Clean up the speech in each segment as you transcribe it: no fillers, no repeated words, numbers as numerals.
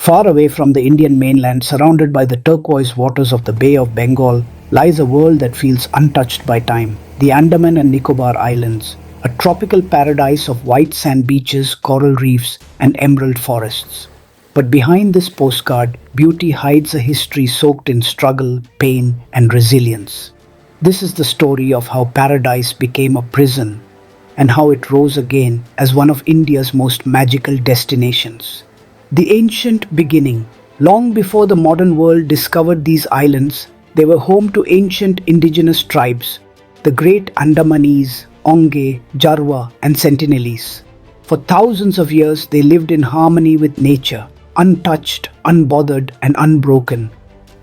Far away from the Indian mainland, surrounded by the turquoise waters of the Bay of Bengal, lies a world that feels untouched by time. The Andaman and Nicobar Islands, a tropical paradise of white sand beaches, coral reefs, and emerald forests. But behind this postcard, beauty hides a history soaked in struggle, pain, and resilience. This is the story of how paradise became a prison and how it rose again as one of India's most magical destinations. The ancient beginning. Long before the modern world discovered these islands, they were home to ancient indigenous tribes, the great Andamanese, Onge, Jarwa, and Sentinelese. For thousands of years, they lived in harmony with nature, untouched, unbothered, and unbroken.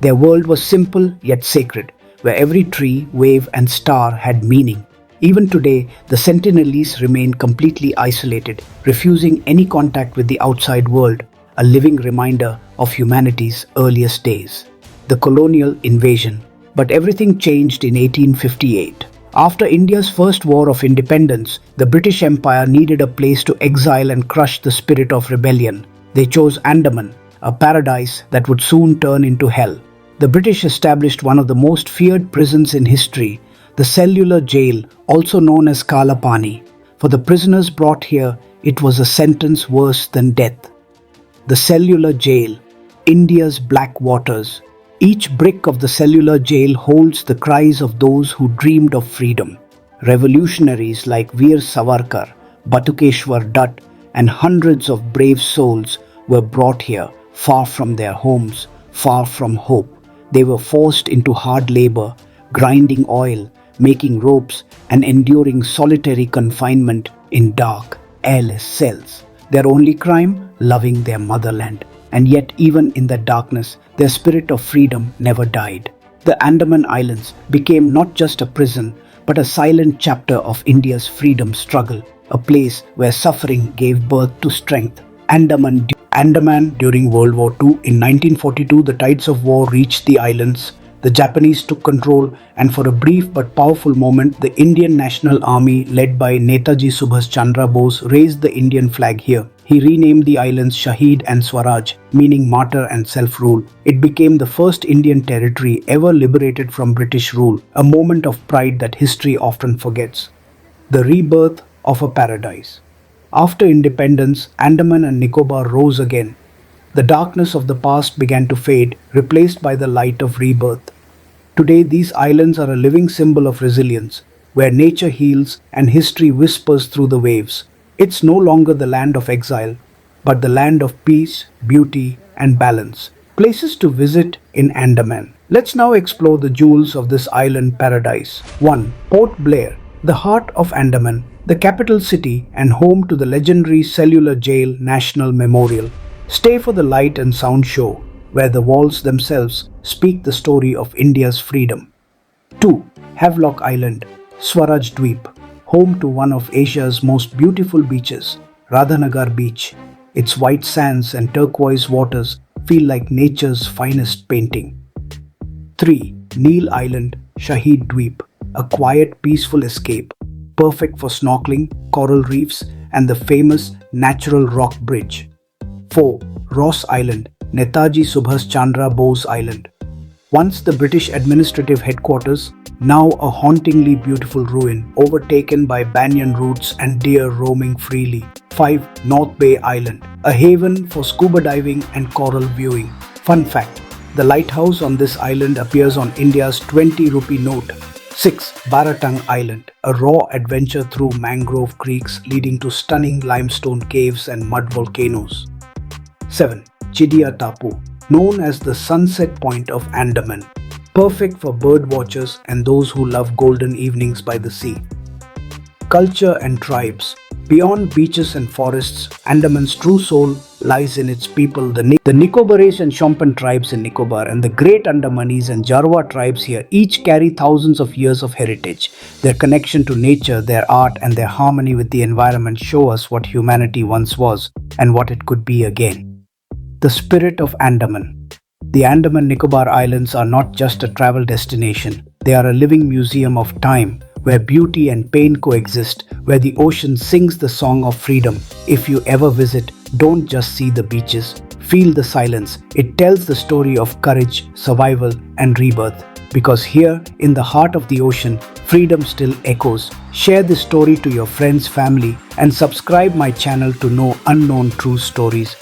Their world was simple yet sacred, where every tree, wave, and star had meaning. Even today, the Sentinelese remain completely isolated, refusing any contact with the outside world, a living reminder of humanity's earliest days. The colonial invasion. But everything changed in 1858. After India's first war of independence, the British Empire needed a place to exile and crush the spirit of rebellion. They chose Andaman, a paradise that would soon turn into hell. The British established one of the most feared prisons in history, the cellular jail, also known as Kala Pani. For the prisoners brought here, it was a sentence worse than death. The cellular jail, India's black waters. Each brick of the cellular jail holds the cries of those who dreamed of freedom. Revolutionaries like Veer Savarkar, Batukeshwar Dutt, and hundreds of brave souls were brought here, far from their homes, far from hope. They were forced into hard labor, grinding oil, making ropes, and enduring solitary confinement in dark, airless cells. Their only crime? Loving their motherland. And yet, even in the darkness, their spirit of freedom never died. The Andaman Islands became not just a prison, but a silent chapter of India's freedom struggle, a place where suffering gave birth to strength. Andaman during World War II. In 1942, the tides of war reached the islands. The Japanese took control, and for a brief but powerful moment, the Indian National Army, led by Netaji Subhash Chandra Bose, raised the Indian flag here. He renamed the islands Shaheed and Swaraj, meaning martyr and self-rule. It became the first Indian territory ever liberated from British rule, a moment of pride that history often forgets. The rebirth of a paradise. After independence, Andaman and Nicobar rose again. The darkness of the past began to fade, replaced by the light of rebirth. Today, these islands are a living symbol of resilience, where nature heals and history whispers through the waves. It's no longer the land of exile, but the land of peace, beauty, and balance. Places to visit in Andaman. Let's now explore the jewels of this island paradise. 1. Port Blair, the heart of Andaman, the capital city and home to the legendary Cellular Jail National Memorial. Stay for the light and sound show, where the walls themselves speak the story of India's freedom. 2. Havelock Island, Swaraj Dweep, home to one of Asia's most beautiful beaches, Radhanagar Beach. Its white sands and turquoise waters feel like nature's finest painting. 3. Neil Island, Shaheed Dweep, a quiet, peaceful escape, perfect for snorkeling, coral reefs, and the famous natural rock bridge. 4. Ross Island, Netaji Subhash Chandra Bose Island. Once the British administrative headquarters, now a hauntingly beautiful ruin, overtaken by banyan roots and deer roaming freely. 5. North Bay Island, a haven for scuba diving and coral viewing. Fun fact, the lighthouse on this island appears on India's 20 rupee note. 6. Baratang Island, a raw adventure through mangrove creeks leading to stunning limestone caves and mud volcanoes. 7. Chidia Tapu, known as the sunset point of Andaman, perfect for bird watchers and those who love golden evenings by the sea. Culture and tribes. Beyond beaches and forests, Andaman's true soul lies in its people, the Nicobarese and Shompen tribes in Nicobar, and the great Andamanese and Jarwa tribes here each carry thousands of years of heritage. Their connection to nature, their art, and their harmony with the environment show us what humanity once was and what it could be again. The spirit of Andaman. The Andaman Nicobar Islands are not just a travel destination, they are a living museum of time, where beauty and pain coexist, where the ocean sings the song of freedom. If you ever visit, don't just see the beaches, Feel the silence. It tells the story of courage, survival, and rebirth. Because here, in the heart of the ocean, freedom still echoes. Share this story to your friends, family, and subscribe my channel to know unknown true stories.